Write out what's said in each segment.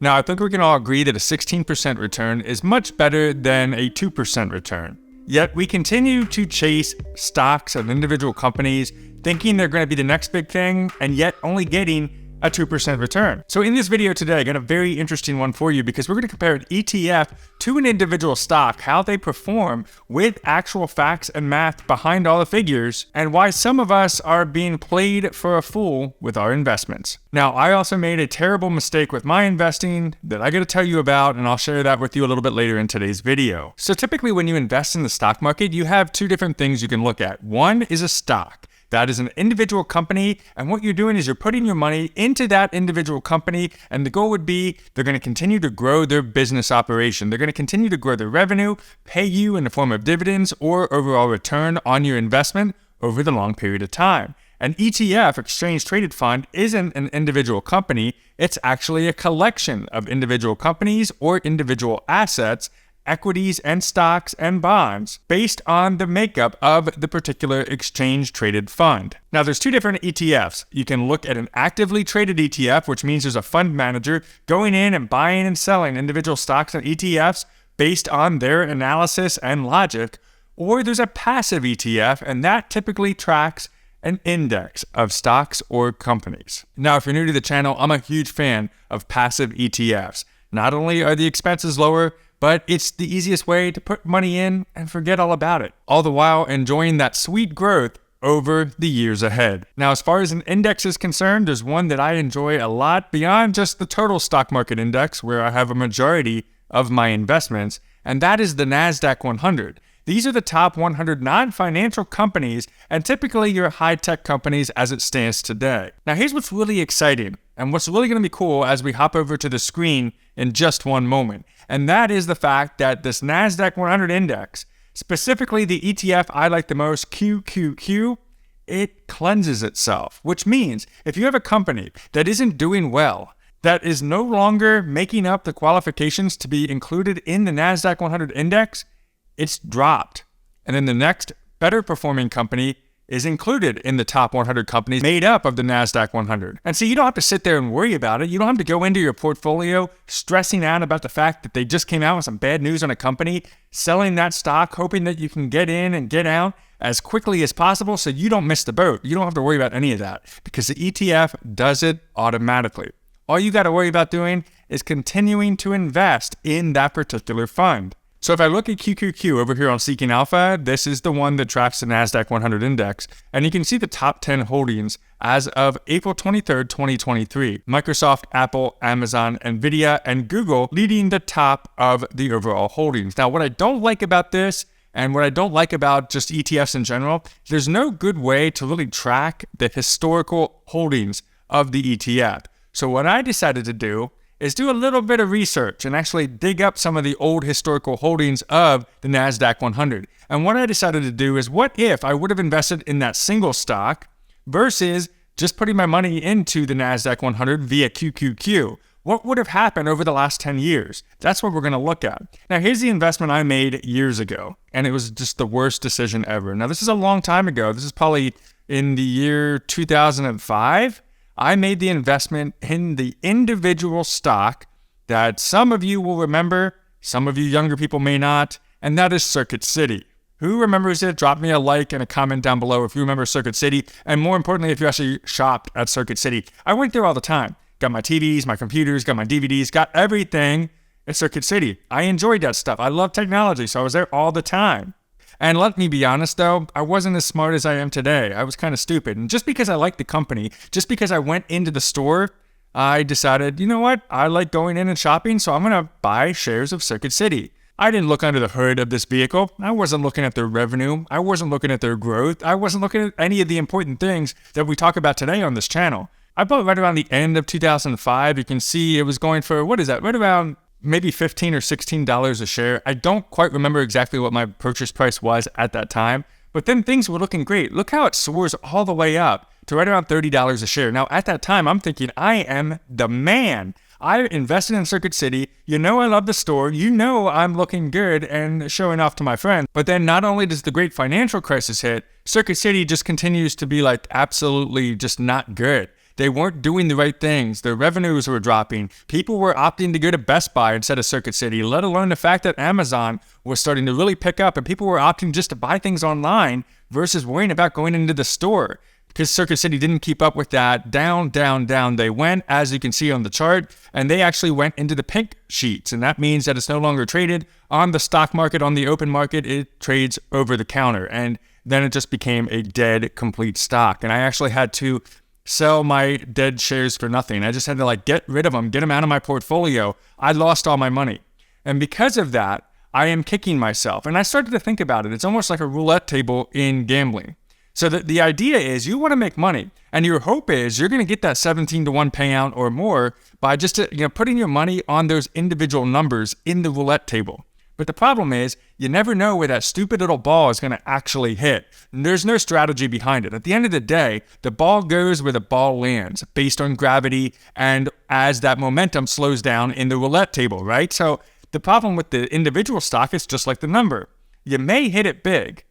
Now, I think we can all agree that a 16% return is much better than a 2% return. Yet we continue to chase stocks of individual companies, thinking they're going to be the next big thing, and yet only getting a 2% return. So in this video today, I got a very interesting one for you because we're going to compare an ETF to an individual stock, how they perform with actual facts and math behind all the figures, and why some of us are being played for a fool with our investments. Now, I also made a terrible mistake with my investing that I got to tell you about, and I'll share that with you a little bit later in today's video. So typically when you invest in the stock market, you have two different things you can look at. One is a stock. That is an individual company, and what you're doing is you're putting your money into that individual company, and the goal would be they're going to continue to grow their business operation. They're going to continue to grow their revenue, pay you in the form of dividends or overall return on your investment over the long period of time. An ETF, exchange traded fund, isn't an individual company. It's actually a collection of individual companies or individual assets, equities and stocks and bonds based on the makeup of the particular exchange traded fund. Now there's two different ETFs. You can look at an actively traded ETF, which means there's a fund manager going in and buying and selling individual stocks and ETFs based on their analysis and logic, or there's a passive ETF, and that typically tracks an index of stocks or companies. Now, if you're new to the channel, I'm a huge fan of passive ETFs. Not only are the expenses lower, but it's the easiest way to put money in and forget all about it, all the while enjoying that sweet growth over the years ahead. Now, as far as an index is concerned, there's one that I enjoy a lot beyond just the total stock market index, where I have a majority of my investments, and that is the Nasdaq 100. These are the top 100 non-financial companies, and typically your high-tech companies as it stands today. Now, here's what's really exciting, and what's really going to be cool as we hop over to the screen in just one moment. And that is the fact that this Nasdaq 100 index, specifically the ETF I like the most, QQQ, it cleanses itself, which means if you have a company that isn't doing well, that is no longer making up the qualifications to be included in the Nasdaq 100 index, it's dropped. And then the next better performing company is included in the top 100 companies made up of the Nasdaq 100. And so you don't have to sit there and worry about it. You don't have to go into your portfolio stressing out about the fact that they just came out with some bad news on a company, selling that stock, hoping that you can get in and get out as quickly as possible so you don't miss the boat. You don't have to worry about any of that because the ETF does it automatically. All you got to worry about doing is continuing to invest in that particular fund. So if I look at QQQ over here on Seeking Alpha, this is the one that tracks the Nasdaq 100 index, and you can see the top 10 holdings as of April 23rd, 2023. Microsoft, Apple, Amazon, Nvidia, and Google leading the top of the overall holdings. Now, what I don't like about this, and what I don't like about just ETFs in general, there's no good way to really track the historical holdings of the ETF. So what I decided to do is do a little bit of research and actually dig up some of the old historical holdings of the Nasdaq 100. And what I decided to do is, what if I would have invested in that single stock versus just putting my money into the Nasdaq 100 via QQQ? What would have happened over the last 10 years? That's what we're going to look at. Now, here's the investment I made years ago, and it was just the worst decision ever. Now, this is a long time ago. This is probably in the year 2005. I made the investment in the individual stock that some of you will remember, some of you younger people may not, and that is Circuit City. Who remembers it? Drop me a like and a comment down below if you remember Circuit City, and more importantly, if you actually shopped at Circuit City. I went there all the time. Got my TVs, my computers, got my DVDs, got everything at Circuit City. I enjoyed that stuff. I love technology, so I was there all the time. And let me be honest though, I wasn't as smart as I am today. I was kind of stupid. And just because I liked the company, just because I went into the store, I decided, you know what? I like going in and shopping, so I'm going to buy shares of Circuit City. I didn't look under the hood of this vehicle. I wasn't looking at their revenue. I wasn't looking at their growth. I wasn't looking at any of the important things that we talk about today on this channel. I bought right around the end of 2005. You can see it was going for, what is that? Right around maybe $15 or $16 a share. I don't quite remember exactly what my purchase price was at that time, but then things were looking great. Look how it soars all the way up to right around $30 a share. Now, at that time, I'm thinking, I am the man. I invested in Circuit City. You know I love the store. You know I'm looking good and showing off to my friends. But then not only does the great financial crisis hit, Circuit City just continues to be like absolutely just not good. They weren't doing the right things. Their revenues were dropping. People were opting to go to Best Buy instead of Circuit City, let alone the fact that Amazon was starting to really pick up and people were opting just to buy things online versus worrying about going into the store. Because Circuit City didn't keep up with that. Down, down, down they went, as you can see on the chart, and they actually went into the pink sheets. And that means that it's no longer traded on the stock market, on the open market. It trades over the counter. And then it just became a dead, complete stock. And I actually had to sell my dead shares for nothing. I just had to get rid of them, get them out of my portfolio. I lost all my money. And because of that, I am kicking myself. And I started to think about it. It's almost like a roulette table in gambling. So the idea is you want to make money, and your hope is you're going to get that 17-to-1 payout or more by just putting your money on those individual numbers in the roulette table. But the problem is you never know where that stupid little ball is going to actually hit. And there's no strategy behind it. At the end of the day, the ball goes where the ball lands based on gravity and as that momentum slows down in the roulette table, right? So the problem with the individual stock is just like the number. You may hit it big,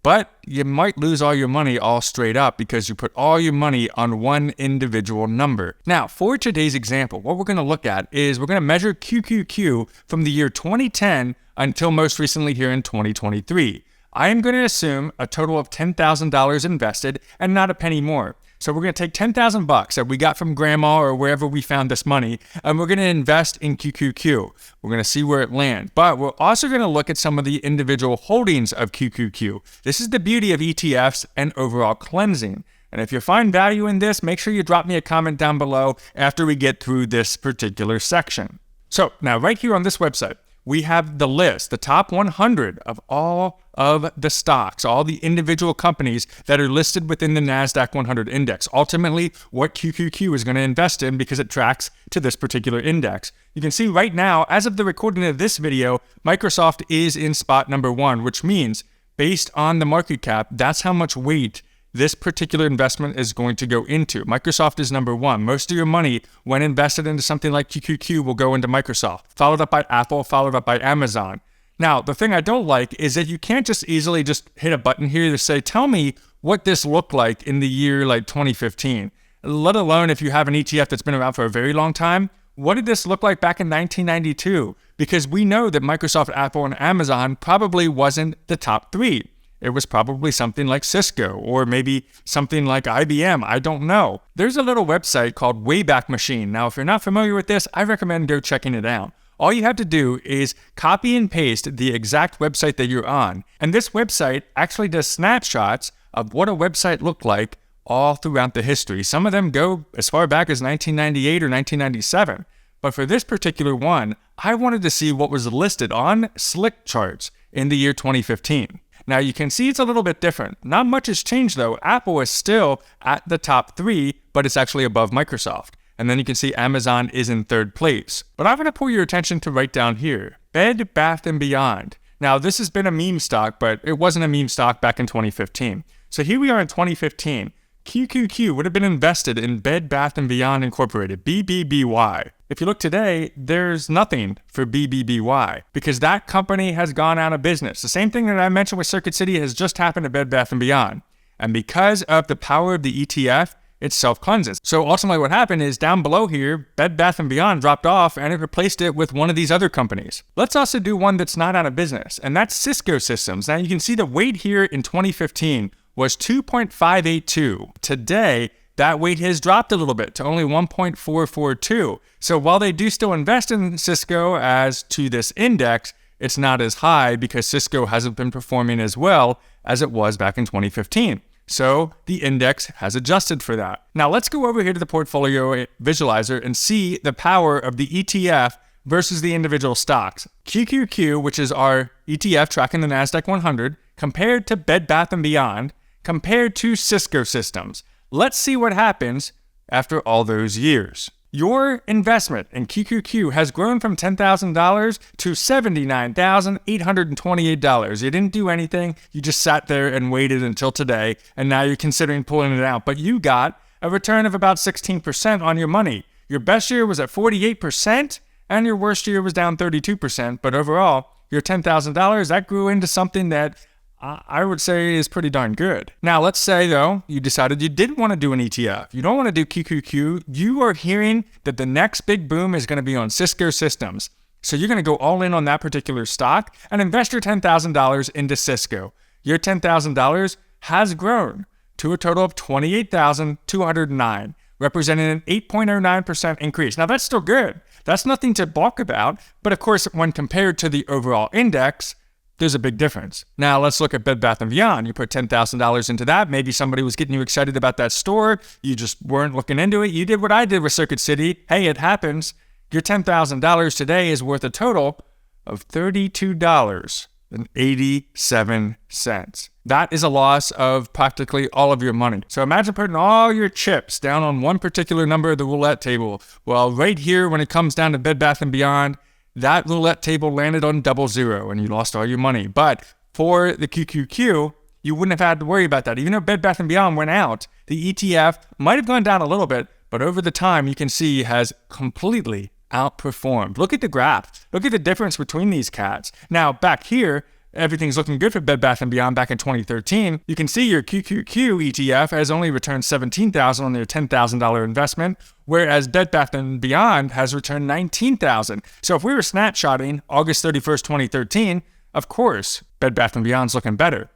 but you might lose all your money all straight up because you put all your money on one individual number. Now, for today's example, what we're going to look at is we're going to measure QQQ from the year 2010 until most recently here in 2023. I am going to assume a total of $10,000 invested and not a penny more. So we're going to take $10,000 that we got from grandma or wherever we found this money, and we're going to invest in QQQ. We're going to see where it lands. But we're also going to look at some of the individual holdings of QQQ. This is the beauty of ETFs and overall cleansing. And if you find value in this, make sure you drop me a comment down below after we get through this particular section. So now right here on this website, we have the list, the top 100 of all of the stocks, all the individual companies that are listed within the Nasdaq 100 index. Ultimately, what QQQ is going to invest in because it tracks to this particular index. You can see right now, as of the recording of this video, Microsoft is in spot number 1, which means based on the market cap, that's how much weight this particular investment is going to go into. Microsoft is number 1. Most of your money, when invested into something like QQQ, will go into Microsoft, followed up by Apple, followed up by Amazon. Now, the thing I don't like is that you can't just easily just hit a button here to say, tell me what this looked like in the year 2015, let alone if you have an ETF that's been around for a very long time. What did this look like back in 1992? Because we know that Microsoft, Apple, and Amazon probably wasn't the top 3. It was probably something like Cisco or maybe something like IBM. I don't know. There's a little website called Wayback Machine. Now, if you're not familiar with this, I recommend go checking it out. All you have to do is copy and paste the exact website that you're on. And this website actually does snapshots of what a website looked like all throughout the history. Some of them go as far back as 1998 or 1997. But for this particular one, I wanted to see what was listed on Slick charts in the year 2015. Now you can see it's a little bit different. Not much has changed though. Apple is still at the top 3, but it's actually above Microsoft. And then you can see Amazon is in 3rd place. But I'm going to pull your attention to right down here, Bed Bath & Beyond. Now this has been a meme stock, but it wasn't a meme stock back in 2015. So here we are in 2015. QQQ would have been invested in Bed Bath & Beyond Incorporated, BBBY. If you look today, there's nothing for BBBY because that company has gone out of business. The same thing that I mentioned with Circuit City has just happened to Bed Bath & Beyond. And because of the power of the ETF, it self-cleanses. So ultimately what happened is down below here, Bed Bath & Beyond dropped off and it replaced it with one of these other companies. Let's also do one that's not out of business, and that's Cisco Systems. Now you can see the weight here in 2015 was 2.582. Today, that weight has dropped a little bit to only 1.442. So while they do still invest in Cisco as to this index, it's not as high because Cisco hasn't been performing as well as it was back in 2015. So the index has adjusted for that. Now let's go over here to the portfolio visualizer and see the power of the ETF versus the individual stocks. QQQ, which is our ETF tracking the Nasdaq 100, compared to Bed Bath & Beyond, compared to Cisco Systems. Let's see what happens after all those years. Your investment in QQQ has grown from $10,000 to $79,828. You didn't do anything. You just sat there and waited until today, and now you're considering pulling it out. But you got a return of about 16% on your money. Your best year was at 48%, and your worst year was down 32%. But overall, your $10,000, that grew into something that I would say is pretty darn good. Now, let's say, though, you decided you didn't want to do an ETF. You don't want to do QQQ. You are hearing that the next big boom is going to be on Cisco Systems. So you're going to go all in on that particular stock and invest your $10,000 into Cisco. Your $10,000 has grown to a total of $28,209, representing an 8.09% increase. Now, that's still good. That's nothing to balk about. But of course, when compared to the overall index, there's a big difference. Now, let's look at Bed Bath & Beyond. You put $10,000 into that. Maybe somebody was getting you excited about that store. You just weren't looking into it. You did what I did with Circuit City. Hey, it happens. Your $10,000 today is worth a total of $32.87. That is a loss of practically all of your money. So imagine putting all your chips down on one particular number of the roulette table. Well, right here, when it comes down to Bed Bath & Beyond, that roulette table landed on 00 and you lost all your money. But for the QQQ, you wouldn't have had to worry about that. Even though Bed Bath & Beyond went out, the ETF might have gone down a little bit, but over the time, you can see has completely outperformed. Look at the graph. Look at the difference between these cats. Now, back here, everything's looking good for Bed Bath & Beyond back in 2013. You can see your QQQ ETF has only returned $17,000 on their $10,000 investment, whereas Bed Bath & Beyond has returned $19,000. So if we were snapshotting August 31st, 2013, of course, Bed Bath & Beyond's looking better.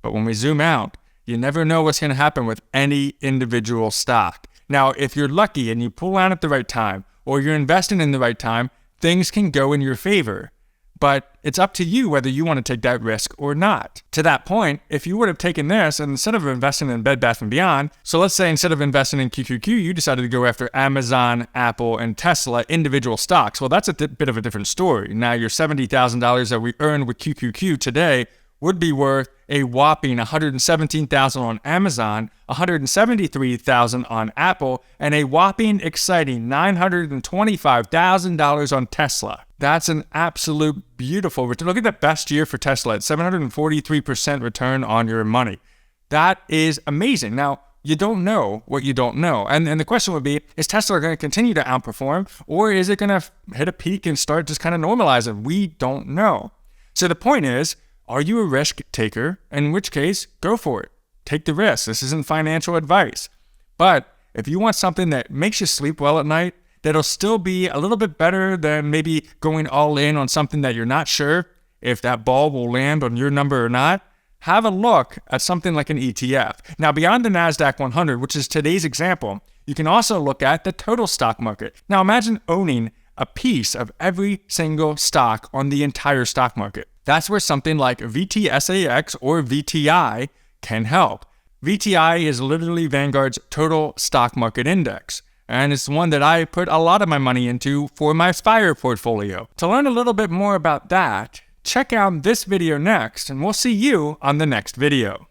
But when we zoom out, you never know what's going to happen with any individual stock. Now, if you're lucky and you pull out at the right time, or you're investing in the right time, things can go in your favor. But it's up to you whether you want to take that risk or not. To that point, if you would have taken this and instead of investing in Bed Bath & Beyond, so let's say instead of investing in QQQ, you decided to go after Amazon, Apple, and Tesla individual stocks. Well, that's a bit of a different story. Now, your $70,000 that we earned with QQQ today would be worth a whopping $117,000 on Amazon, $173,000 on Apple, and a whopping exciting $925,000 on Tesla. That's an absolute beautiful return. Look at the best year for Tesla at 743% return on your money. That is amazing. Now, you don't know what you don't know. And the question would be, is Tesla going to continue to outperform, or is it going to hit a peak and start just kind of normalizing? We don't know. So the point is, are you a risk taker? In which case, go for it. Take the risk. This isn't financial advice. But if you want something that makes you sleep well at night, that'll still be a little bit better than maybe going all in on something that you're not sure if that ball will land on your number or not, have a look at something like an ETF. Now, beyond the Nasdaq 100, which is today's example, you can also look at the total stock market. Now, imagine owning a piece of every single stock on the entire stock market. That's where something like VTSAX or VTI can help. VTI is literally Vanguard's total stock market index, and it's one that I put a lot of my money into for my Spire portfolio. To learn a little bit more about that, check out this video next, and we'll see you on the next video.